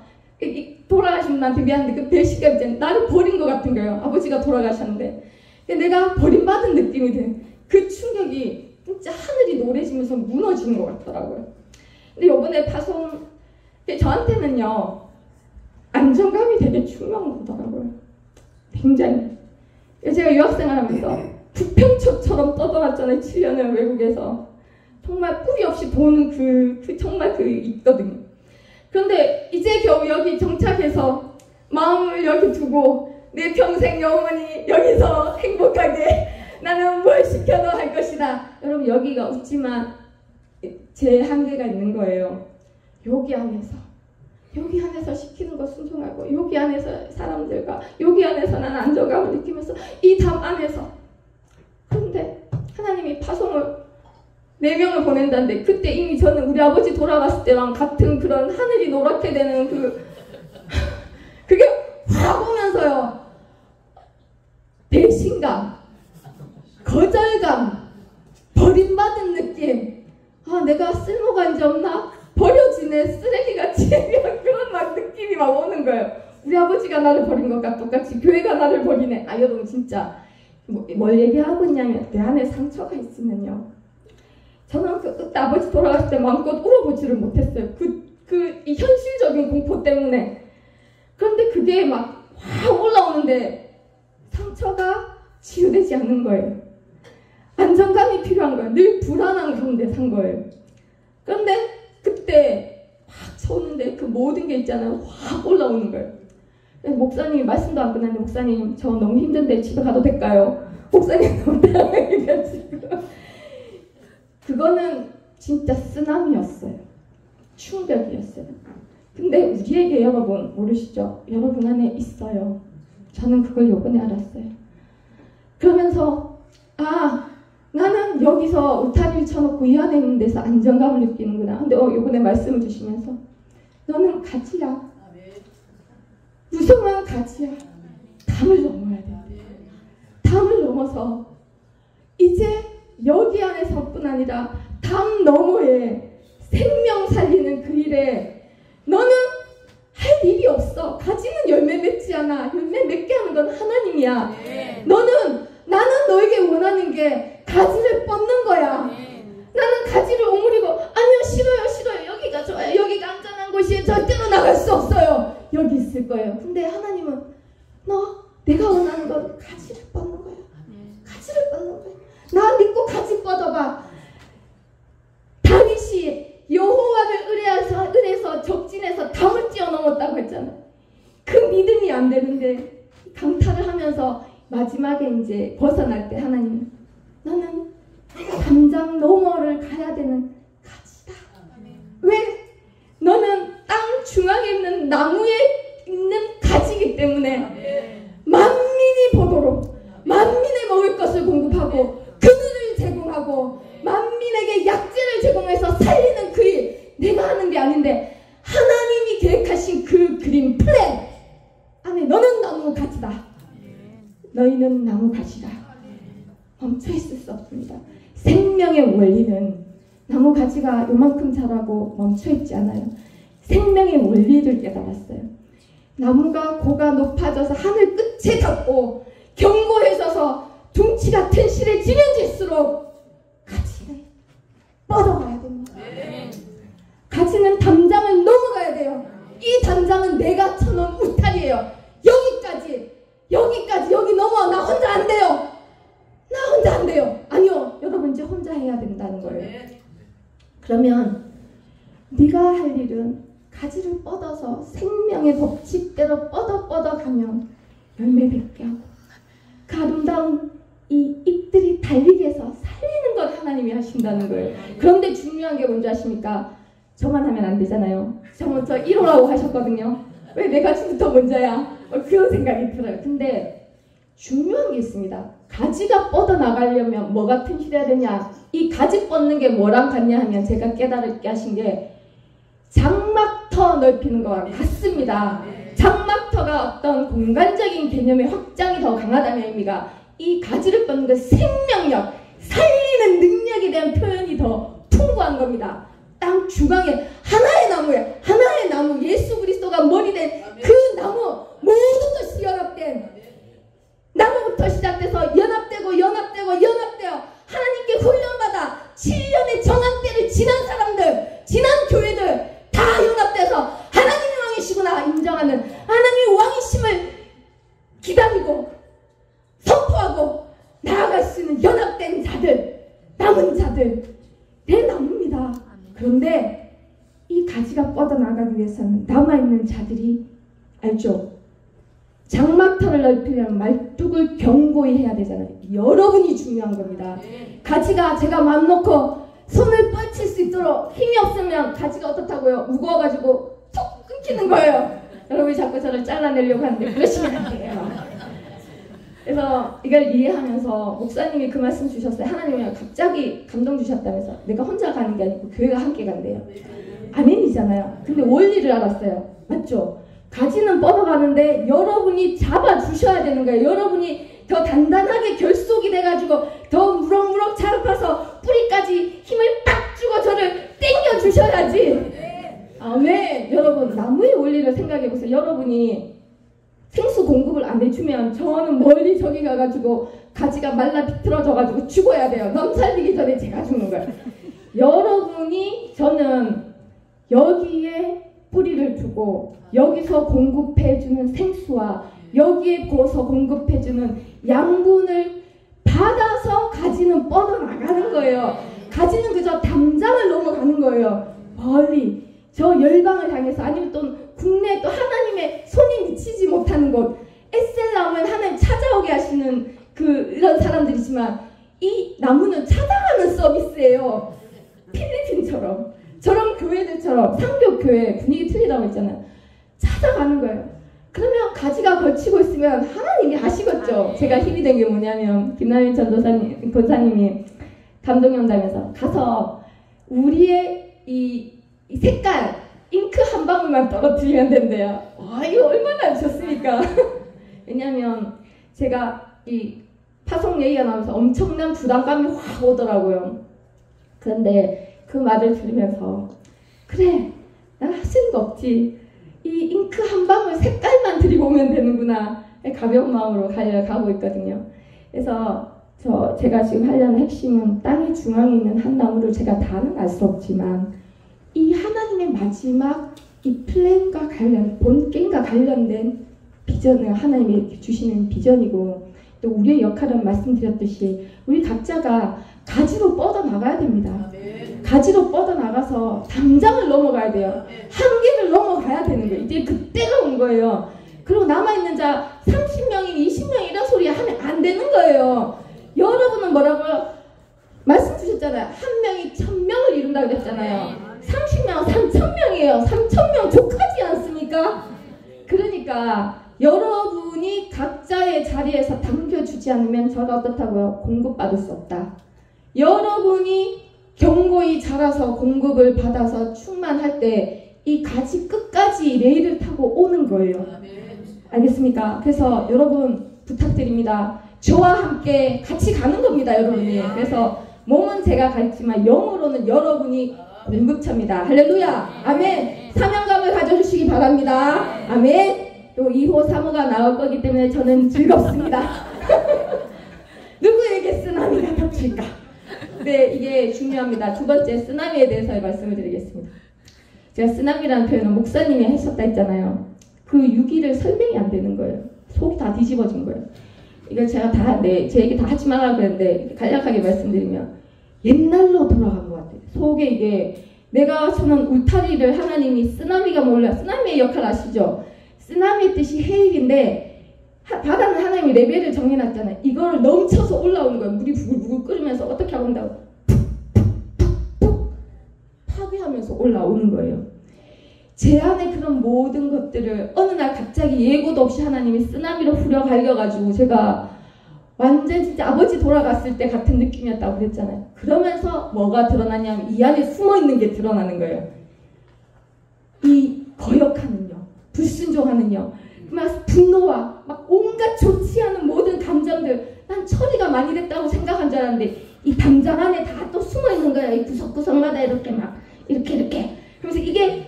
돌아가신 분한테 미안한데 그 배신감 이제 나를 버린 것 같은 거예요. 아버지가 돌아가셨는데 내가 버림받은 느낌이 든 그 충격이 진짜 하늘이 노래지면서 무너지는 것 같더라고요. 근데 이번에 파송 저한테는요 안정감이 되게 중요하더라고요. 굉장히. 제가 유학생활하면서 부평초처럼 떠돌았잖아요. 7년을 외국에서. 정말 뿌리 없이 도는 정말 있거든요. 그런데 이제 겨우 여기 정착해서 마음을 여기 두고 내 평생 영원히 여기서 행복하게 나는 뭘 시켜도 할 것이다. 여러분, 여기가 웃지만 제 한계가 있는 거예요. 여기 안에서 시키는 거 순종하고, 여기 안에서 사람들과, 여기 안에서 나는 안정감을 느끼면서 이 담 안에서. 그런데 하나님이 파송을 4명을 보낸다는데, 그때 이미 저는 우리 아버지 돌아갔을 때랑 같은 그런 하늘이 노랗게 되는 그게 확 오면서요, 배신감, 거절감, 버림받은 느낌, 아, 내가 쓸모가 이제 없나? 버려지네, 쓰레기같이. 그런 막 느낌이 막 오는 거예요. 우리 아버지가 나를 버린 것과 똑같이 교회가 나를 버리네. 아, 여러분, 진짜 뭘 얘기하고 있냐면, 내 안에 상처가 있으면요, 저는 그때 아버지 돌아갔을 때 마음껏 울어보지를 못했어요. 이 현실적인 공포 때문에. 그런데 그게 막 확 올라오는데 상처가 치유되지 않는 거예요. 안정감이 필요한 거예요. 늘 불안한 가운데 산 거예요. 그런데 그때 확 쳐오는데 그 모든 게 있잖아요. 확 올라오는 거예요. 그래서 목사님이 말씀도 안 끝났는데, 목사님 저 너무 힘든데 집에 가도 될까요? 목사님 너무 당황해가지고. 그거는 진짜 쓰나미였어요. 충격이었어요. 근데 우리에게, 여러분 모르시죠? 여러분 안에 있어요. 저는 그걸 요번에 알았어요. 그러면서 아, 나는 여기서 울타리를 쳐놓고 이 안에 있는 데서 안정감을 느끼는구나. 근데 요번에 말씀을 주시면서 너는 가지야. 무성한 가지야. 담을 넘어야 돼. 담을 넘어서 이제 여기 안에서뿐 아니라 담 너머에 생명 살리는 그 일에 너는 할 일이 없어. 가지는 열매 맺지 않아. 열매 맺게 하는 건 하나님이야. 나는 너에게 원하는 게 가지를 뻗는 거야. 나는 가지를 오므리고, 아니요, 싫어요. 여기가 좋아요. 여기가 안전한 곳이에요. 절대로 나갈 수 없어요. 여기 있을 거예요. 근데 하나님은 내가 원하는 건 가지를 뻗는 거야. 가지를 뻗는 거야. 나 믿고 가지 뻗어봐. 다윗이 여호와를 의뢰해서 적진에서 담을 뛰어넘었다고 했잖아. 그 믿음이 안 되는데 강탈을 하면서 마지막에 이제 벗어날 때 하나님, 나는 담장 너머를 가야 되는 가지다. 왜? 너는 땅 중앙에 있는 나무에 있는 가지이기 때문에 만민이 보도록 만민의 먹을 것을 공급하고 그들을 제공하고 만민에게 약재를 제공해서 살리는 그 일, 내가 하는 게 아닌데 하나님이 계획하신 그 그림 플랜 안에 너는 나무 가지다. 너희는 나무 가지다. 멈춰 있을 수 없습니다. 생명의 원리는 나무 가지가 요만큼 자라고 멈춰 있지 않아요. 생명의 원리를 깨달았어요. 나무가 고가 높아져서 하늘 끝에 닿고 견고해져서 둥치 같은 실에 지면 질수록 가지는 뻗어가야 됩니다. 가지는 담장을 넘어가야 돼요. 이 담장은 내가 쳐놓은 울타리예요. 여기까지 여기 넘어. 나 혼자 안 돼요. 아니요, 여러분 이제 혼자 해야 된다는 거예요. 그러면 네가 할 일은 가지를 뻗어서 생명의 법칙대로 뻗어가면 열매 맺게 하고 그 아름다운 이 잎들이 달리게 해서 살리는 걸 하나님이 하신다는 거예요. 그런데 중요한 게 뭔지 아십니까? 저만 하면 안 되잖아요. 저 먼저 1호라고 하셨거든요. 왜 내 가지부터 먼저야? 그런 생각이 들어요. 근데 중요한 게 있습니다. 가지가 뻗어나가려면 뭐가 튼실해야 되냐? 이 가지 뻗는 게 뭐랑 같냐 하면 제가 깨달게 하신 게 장막터 넓히는 거와 같습니다. 장막터가 어떤 공간적인 개념의 확장이 더 강하다는 의미가 이 가지를 뻗는 건 생명력, 살리는 능력에 대한 표현이 더 풍부한 겁니다. 땅 중앙에 하나의 나무, 예수 그리스도가 머리된 그 나무, 모든 것이 연합된 나무부터 시작돼서 연합되고 하나님께 훈련받아 7년의 정한 때를 지난 사람들, 지난 교회들 다 연합돼서 하나님이 왕이시구나 인정하는 하나님의 왕이심을 기다리고 선포하고 나아갈 수 있는 연합된 자들, 남은 자들, 내 나무입니다. 그런데 이 가지가 뻗어나가기 위해서는 남아있는 자들이 알죠? 장막터를 넓히려면 말뚝을 견고히 해야 되잖아요. 여러분이 중요한 겁니다. 가지가 제가 맘 놓고 손을 뻗칠 수 있도록 힘이 없으면 가지가 어떻다고요? 무거워가지고 툭 끊기는 거예요. 여러분이 자꾸 저를 잘라내려고 하는데 그러시면 안 돼요. 그래서 이걸 이해하면서 목사님이 그 말씀 주셨어요. 하나님이 갑자기 감동 주셨다면서 내가 혼자 가는 게 아니고 교회가 함께 간대요. 아멘이잖아요. 근데 원리를 알았어요. 맞죠? 가지는 뻗어가는데 여러분이 잡아주셔야 되는 거예요. 여러분이 더 단단하게 결속이 돼가지고 더 무럭무럭 자라서 뿌리까지 힘을 빡 주고 저를 당겨주셔야지. 아멘. 여러분 나무의 원리를 생각해보세요. 여러분이 생수 공급을 안 해주면 저는 멀리 저기 가가지고 가지가 말라 비틀어져가지고 죽어야 돼요. 넘 살리기 전에 제가 죽는 거예요. 여러분이 저는 여기에 뿌리를 두고 여기서 공급해주는 생수와 여기에 부어서 공급해주는 양분을 받아서 가지는 뻗어나가는 거예요. 가지는 그저 담장을 넘어가는 거예요. 멀리 저 열방을 향해서 아니면 또 국내 또 하나님의 손이 미치지 못하는 곳 에셀나무는 하나님 찾아오게 하시는 이런 사람들이지만 이 나무는 찾아가는 서비스예요. 필리핀처럼 저런 교회들처럼 상교교회 분위기 틀리다고 했잖아요. 찾아가는 거예요. 그러면 가지가 걸치고 있으면 하나님이 하시겠죠. 제가 힘이 된 게 뭐냐면 김남일 전도사님 권사님이 감동연다면서 가서 우리의 이 색깔 잉크 한 방울만 떨어뜨리면 된대요. 와 이거 얼마나 좋습니까? 왜냐면 제가 이 파송 얘기가 나오면서 엄청난 부담감이 확 오더라고요. 그런데 그 말을 들으면서 그래 난 할 수 있는 거 없지. 이 잉크 한 방울 색깔만 들이고 오면 되는구나. 가벼운 마음으로 가고 있거든요. 그래서 제가 지금 하려는 핵심은 땅의 중앙에 있는 한 나무를 제가 다는 알 수 없지만 이 하나님의 마지막 이 플랜과 본게임과 관련된 비전을 하나님이 주시는 비전이고 또 우리의 역할은 말씀드렸듯이 우리 각자가 가지로 뻗어나가야 됩니다. 가지로 뻗어나가서 담장을 넘어가야 돼요. 한계를 넘어가야 되는 거예요. 이제 그때가 온 거예요. 그리고 남아있는 자 30명이 20명 이런 소리 하면 안 되는 거예요. 여러분은 뭐라고요? 말씀 주셨잖아요. 한 명이 1000명을 이룬다고 그랬잖아요. 30명 3000명이에요. 3000명 족하지 않습니까? 그러니까 여러분이 각자의 자리에서 당겨주지 않으면 저가 어떻다고요? 공급받을 수 없다. 여러분이 견고히 자라서 공급을 받아서 충만할 때 이 가지 끝까지 레일을 타고 오는 거예요. 알겠습니까? 그래서 여러분 부탁드립니다. 저와 함께 같이 가는 겁니다. 여러분이. 그래서 몸은 제가 가르치지만 영으로는 여러분이 공급처입니다. 할렐루야. 아멘. 사명감을 가져주시기 바랍니다. 아멘. 또 2호 3호가 나올 거기 때문에 저는 즐겁습니다. 누구에게 쓰나미가 닥칠까? 네, 이게 중요합니다. 두 번째, 쓰나미에 대해서 말씀을 드리겠습니다. 제가 쓰나미라는 표현은 목사님이 하셨다 했잖아요. 그 유기를 설명이 안 되는 거예요. 속이 다 뒤집어진 거예요. 이걸 제가 제 얘기 다 하지 말라고 그랬는데 간략하게 말씀드리면 옛날로 돌아간 것 같아요. 속에 이게 저는 울타리를 하나님이 쓰나미가 몰라. 쓰나미의 역할 아시죠? 쓰나미의 뜻이 해일인데 바다는 하나님이 레벨을 정해놨잖아요. 이걸 넘쳐서 올라오는 거예요. 물이 부글부글 끓으면서 어떻게 하고 온다고 푹푹푹 파괴하면서 올라오는 거예요. 제 안에 그런 모든 것들을 어느 날 갑자기 예고도 없이 하나님이 쓰나미로 후려 갈겨가지고 제가 완전 진짜 아버지 돌아갔을 때 같은 느낌이었다고 그랬잖아요. 그러면서 뭐가 드러나냐면 이 안에 숨어있는 게 드러나는 거예요. 이 거역하는 영, 불순종하는 영, 막 분노와 막 온갖 좋지 않은 모든 감정들, 난 처리가 많이 됐다고 생각한 줄 알았는데 이 담장 안에 다 또 숨어있는 거야. 이 구석구석마다 이렇게 막 이렇게 그러면서 이게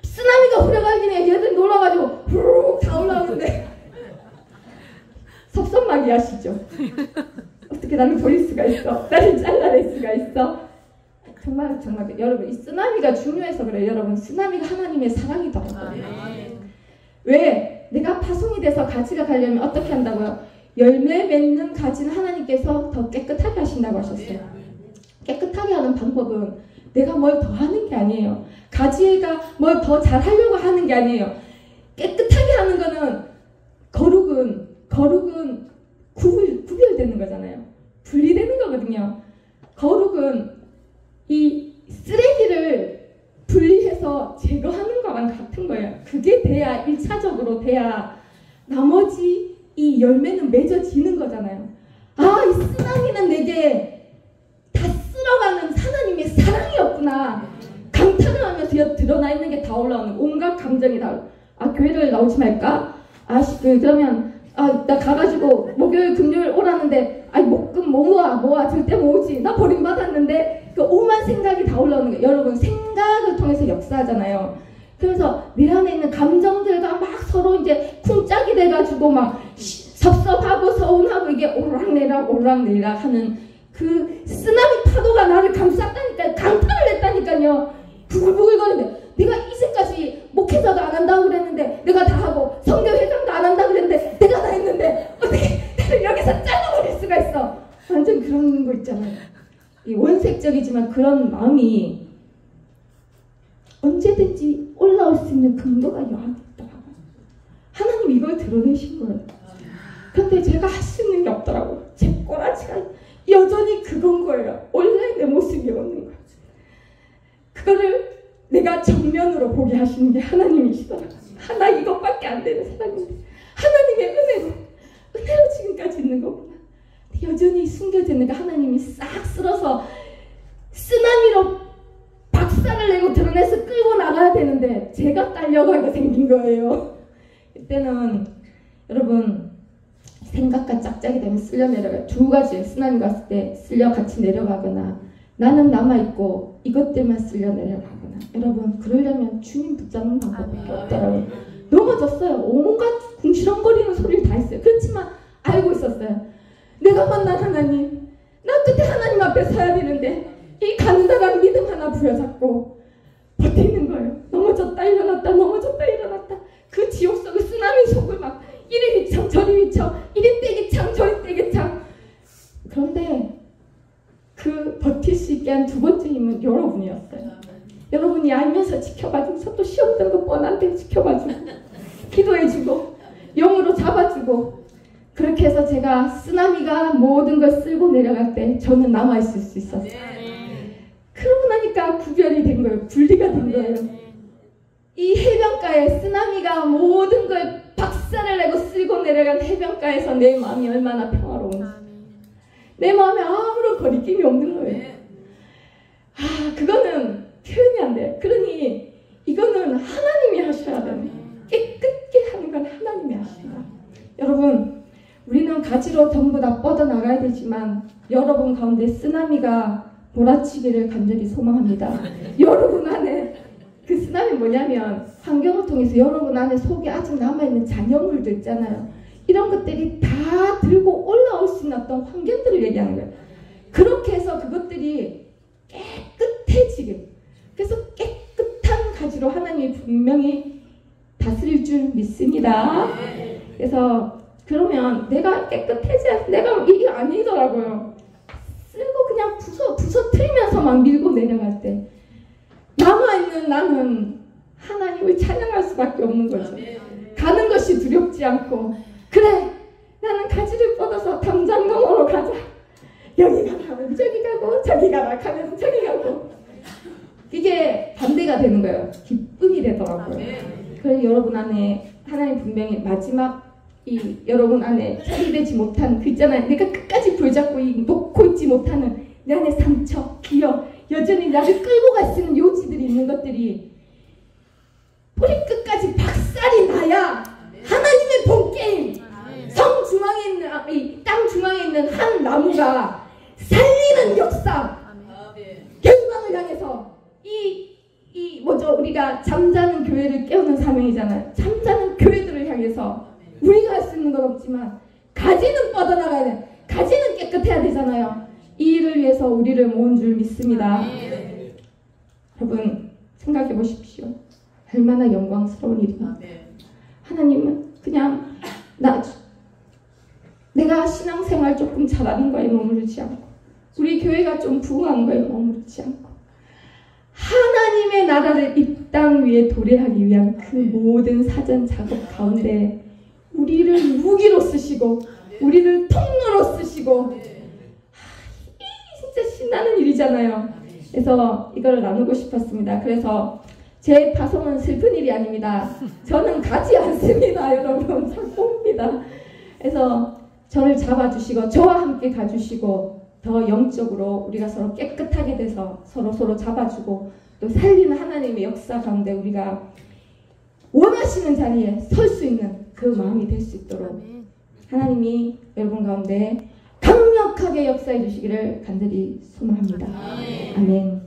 쓰나미가 후려갈기네. 얘들 놀아가지고 후루룩 다 올라오는데 섭섭하게 하시죠. 어떻게 나를 버릴 수가 있어? 나를 잘라낼 수가 있어? 정말 여러분 이 쓰나미가 중요해서 그래요. 여러분 쓰나미가 하나님의 사랑이더라고요. 왜? 내가 파송이 돼서 가지가 가려면 어떻게 한다고요? 열매 맺는 가지는 하나님께서 더 깨끗하게 하신다고 하셨어요. 깨끗하게 하는 방법은 내가 뭘 더 하는 게 아니에요. 가지가 뭘 더 잘하려고 하는 게 아니에요. 깨끗하게 하는 거는 거룩은 구별되는 거잖아요. 분리되는 거거든요. 거룩은 이 쓰레기를 분리해서 제거하는 거랑 같은 거예요. 그게 돼야 1차적으로 돼야 나머지 이 열매는 맺어지는 거잖아요. 아, 이 쓰나미는 내게 다 쓸어가는 하나님의 사랑이었구나. 감탄을 하면서 드러나 있는 게 다 올라오는 온갖 감정이 다. 아, 교회를 나오지 말까? 그러면 나 가가지고 목요일 금요일 오라는데 목금 모아 절대 모으지. 나 버림받았는데 그 오만 생각이 다 올라오는 거예요. 여러분, 생각을 통해서 역사하잖아요. 그래서 내 안에 있는 감정들과 막 서로 이제 쿵짝이 돼가지고 막 섭섭하고 서운하고 이게 오르락내리락 하는 그 쓰나미 파도가 나를 감쌌다니까요. 강타를 했다니까요. 부글부글거리는데 내가 이제까지 목회자도 안 한다고 그랬는데 내가 다 하고 성교회장도 안 한다고 그랬는데 내가 다 했는데 어떻게 나를 여기서 잘라버릴 수가 있어. 완전 그런 거 있잖아요. 이 원색적이지만 그런 마음이 언제든지 올라올 수 있는 근거가 여기 있다. 하나님 이걸 드러내신 거예요. 근데 제가 할 수 있는 게 없더라고. 제 꼬라지가 여전히 그건 거예요. 원래 내 모습이 없는 거예요. 그거를 내가 정면으로 보게 하시는 게 하나님이시더라고요. 하나 이것밖에 안 되는 사람인데 하나님의 은혜로 지금까지 있는 거구나. 여전히 숨겨져 있는 거 하나님이 싹 쓸어서 쓰나미로 박살을 내고 드러내서 끌고 나가야 되는데 제가 딸려가게 생긴 거예요. 이때는 여러분 생각과 짝짝이 되면 쓸려 내려가요. 두 가지 쓰나미가 왔을 때 쓸려 같이 내려가거나 나는 남아있고 이것들만 쓸려 내려가거나. 여러분 그러려면 주님 붙잡는 방법밖에 없더라고요. 넘어졌어요. 온갖 궁시렁거리는 소리를 다 했어요. 그렇지만 알고 있었어요. 내가 만난 하나님, 나 끝에 하나님 앞에 서야 되는데 이 간절한 믿음 하나 부여잡고 버티는 거예요. 넘어졌다 일어났다 넘어졌다 일어났다. 그 지옥 속의 쓰나미 속을 막 이리 위창 저리 위창 이리 떼기창 저리 떼기창. 그런데 그 버틸 수 있게 한 두 번째 힘은 여러분이었어요. 여러분이 알면서 지켜봐주면서 또 시험 든 거 뻔한데 지켜봐주고 기도해주고 영으로 잡아주고 그렇게 해서 제가 쓰나미가 모든 걸 쓸고 내려갈 때 저는 남아있을 수 있었어요. 그러고 나니까 구별이 된 거예요. 분리가 된 거예요. 이 해변가에 쓰나미가 모든 걸 박살을 내고 쓸고 내려간 해변가에서 내 마음이 얼마나 평화로운지, 내 마음에 아무런 거리낌이 없는 거예요. 그거는 표현이 안 돼요. 그러니 이거는 하나님이 하셔야 돼요. 깨끗게 하는 건 하나님이 하신다. 여러분, 우리는 가지로 전부 다 뻗어나가야 되지만 여러분 가운데 쓰나미가 몰아치기를 간절히 소망합니다. 여러분 안에 그 쓰나미 뭐냐면 환경을 통해서 여러분 안에 속에 아직 남아있는 잔여물도 있잖아요. 이런 것들이 다 들고 올라올 수 있는 어떤 환경들을 얘기하는 거예요. 그렇게 해서 그것들이 깨끗해지게, 그래서 깨끗한 가지로 하나님이 분명히 다스릴 줄 믿습니다. 그래서 그러면 내가 깨끗해져야, 내가 이게 아니더라고요. 쓸고 그냥 부서뜨리면서 막 밀고 내려갈 때 남아있는 나는 하나님을 찬양할 수밖에 없는 거죠. 가는 것이 두렵지 않고, 그래 나는 가지를 뻗어서 담장 너머로 가자. 여기 가라 저기 가고 저기 가라 하면 저기 가고. 이게 반대가 되는 거예요. 기쁨이 되더라고요. 그래서 여러분 안에 하나님 분명히 마지막 이 여러분 안에 처리되지 못한 그 있잖아요. 내가 끝까지 붙잡고 놓고 있지 못하는 내 안에 상처, 기억, 여전히 나를 끌고 갈 수 있는 요지들이 있는 것들이 우리 끝까지 박살이 나야 하나님의 본게임, 성 중앙에 있는 이 땅 중앙에 있는 한 나무가 살리는 역사, 열방을 향해서 뭐죠? 우리가 잠자는 교회를 깨우는 사명이잖아요. 잠자는 교회들을 향해서 우리가 할 수 있는 건 없지만 가지는 뻗어나가야 돼. 가지는 깨끗해야 되잖아요. 이 일을 위해서 우리를 모은 줄 믿습니다. 여러분 생각해 보십시오. 얼마나 영광스러운 일인가. 하나님은 그냥 내가 신앙생활 조금 잘하는 거에 머무르지 않고, 우리 교회가 좀 부흥하는 거에 머무르지 않고, 하나님의 나라를 이 땅 위에 도래하기 위한 그 모든 사전 작업 가운데 우리를 무기로 쓰시고 우리를 통로로 쓰시고 진짜 신나는 일이잖아요. 그래서 이걸 나누고 싶었습니다. 그래서 제 파송은 슬픈 일이 아닙니다. 저는 가지 않습니다. 여러분 자꾸 옵니다. 그래서 저를 잡아주시고 저와 함께 가주시고 더 영적으로 우리가 서로 깨끗하게 돼서 서로 잡아주고 또 살리는 하나님의 역사 가운데 우리가 원하시는 자리에 설 수 있는 그 마음이 될 수 있도록 하나님이 여러분 가운데 강력하게 역사해 주시기를 간절히 소망합니다. 아멘.